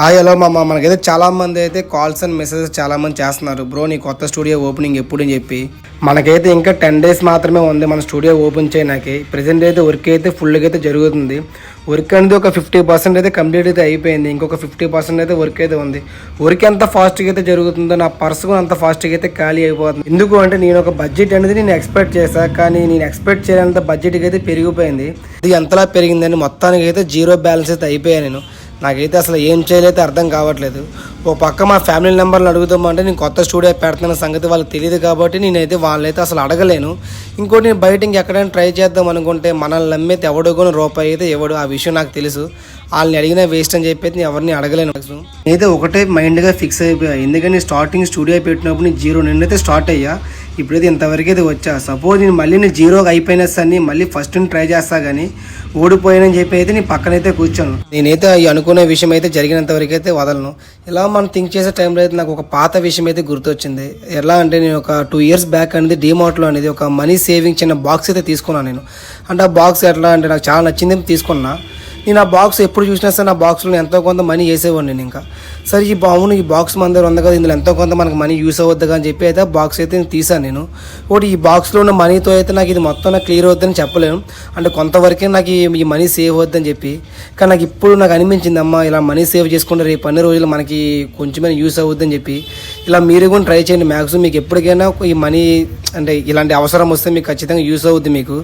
Hello మనకైతే చాలామంది అయితే కాల్స్ అండ్ మెసేజెస్ చాలామంది చేస్తున్నారు. బ్రో నీ కొత్త స్టూడియో ఓపెనింగ్ ఎప్పుడు అని చెప్పి. మనకైతే ఇంకా 10 days మాత్రమే ఉంది మన స్టూడియో ఓపెన్ చేయడానికి. ప్రజెంట్ అయితే వర్క్ అయితే ఫుల్గా అయితే జరుగుతుంది. వర్క్ అనేది ఒక 50% అయితే కంప్లీట్ అయితే అయిపోయింది. ఇంకొక 50% అయితే వర్క్ అయితే ఉంది. వర్క్ ఎంత ఫాస్ట్గా అయితే జరుగుతుందో నా పర్స్ కూడా అంత ఫాస్ట్గా అయితే ఖాళీ అయిపోతుంది. ఎందుకు అంటే నేను ఒక బడ్జెట్ అనేది నేను ఎక్స్పెక్ట్ చేశాను, కానీ నేను ఎక్స్పెక్ట్ చేయనంత బడ్జెట్కి అయితే పెరిగిపోయింది. ఇది ఎంతలా పెరిగిందని మొత్తానికి అయితే 0 బ్యాలెన్స్ అయితే అయిపోయాను. నాకైతే అసలు ఏం చేయలేతే అర్థం కావట్లేదు. ఓ పక్క మా ఫ్యామిలీ నెంబర్లు అడుగుతామంటే నేను కొత్త స్టూడియో పెడుతున్న సంగతి వాళ్ళకి తెలియదు కాబట్టి నేనైతే వాళ్ళైతే అసలు అడగలేను. ఇంకోటి నేను బయట ఇంకెక్కడైనా ట్రై చేద్దాం అనుకుంటే మనల్ని నమ్మేది ఎవడో కూడా రూపాయి అయితే ఎవడు, ఆ విషయం నాకు తెలుసు. వాళ్ళని అడిగినా వేస్ట్ అని చెప్పి నేను ఎవరిని అడగలేను. నేనైతే ఒకటే మైండ్గా ఫిక్స్ అయిపోయా. ఎందుకని స్టార్టింగ్ స్టూడియో పెట్టినప్పుడు నేను 0 నుండి అయితే స్టార్ట్ అయ్యా. ఇప్పుడైతే ఇంతవరకు అయితే వచ్చా. సపోజ్ నేను మళ్ళీ నేను 0గా అయిపోయినా సరే మళ్ళీ ఫస్ట్ ట్రై చేస్తా, కానీ ఓడిపోయానని చెప్పి అయితే నేను పక్కనైతే కూర్చోను. నేనైతే అనుకునే విషయం అయితే జరిగినంత వరకు అయితే వదలను. ఇలా మనం థింక్ చేసే టైంలో అయితే నాకు ఒక పాత విషయం అయితే గుర్తొచ్చింది. ఎలా అంటే నేను ఒక 2 years బ్యాక్ అనేది డీమార్ట్లో అనేది ఒక మనీ సేవింగ్ చిన్న బాక్స్ అయితే తీసుకున్నాను నేను. అంటే ఆ బాక్స్ ఎట్లా అంటే నాకు చాలా నచ్చింది తీసుకున్నా. నేను ఆ బాక్స్ ఎప్పుడు చూసినా సరే నా బాక్స్లో ఎంతో కొంత మనీ వేసేవాడిని నేను. ఇంకా సరే ఈ బాక్స్ మన దగ్గర ఉంది కదా, ఇందులో ఎంతో కొంత మనకు మనీ యూస్ అవ్వద్దు అని చెప్పి అయితే ఆ బాక్స్ అయితే నేను తీసాను నేను. ఒకటి ఈ బాక్స్లో ఉన్న మనీతో అయితే నాకు ఇది మొత్తం నాకు క్లియర్ అవుద్దని చెప్పలేను. అంటే కొంతవరకే నాకు ఈ మనీ సేవ్ అవుద్దని చెప్పి, కానీ నాకు ఇప్పుడు నాకు అనిపించింది అమ్మ ఇలా మనీ సేవ్ చేసుకుంటే రేపు అన్ని రోజులు మనకి కొంచెమైనా యూస్ అవుద్దని చెప్పి. ఇలా మీరు కూడా ట్రై చేయండి. మ్యాక్సిమం మీకు ఎప్పటికైనా ఈ మనీ అంటే ఇలాంటి అవసరం వస్తే మీకు ఖచ్చితంగా యూస్ అవుద్ది. మీకు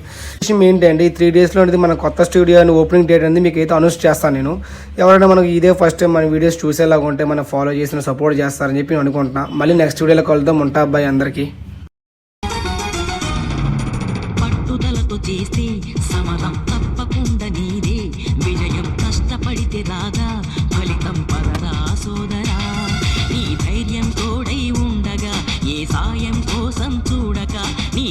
విషయం ఏంటంటే ఈ 3 daysలో అనేది మన కొత్త స్టూడియో అని ఓపెనింగ్ డేట్ అనేది మీకు అయితే అనౌన్స్ చేస్తాను నేను. ఎవరైనా మనకు ఇదే ఫస్ట్ టైం మన వీడియోస్ చూసేలాగా ఉంటే మనం ఫాలో చేసిన సపోర్ట్ చేస్తారని చెప్పి నేను అనుకుంటున్నా. మళ్ళీ నెక్స్ట్ వీడియోలో కలుద్దాం. ఉంటా అబ్బాయి అందరికీ. పట్టుదలతో చేస్తే సమరం తప్పకుండా నీదే విజయం. కష్టపడితే రాగా ఫలితం పదరా సోదరా. నీ ధైర్యం తోడై ఉండగా ఏ సాయం కోసం చూడక నీ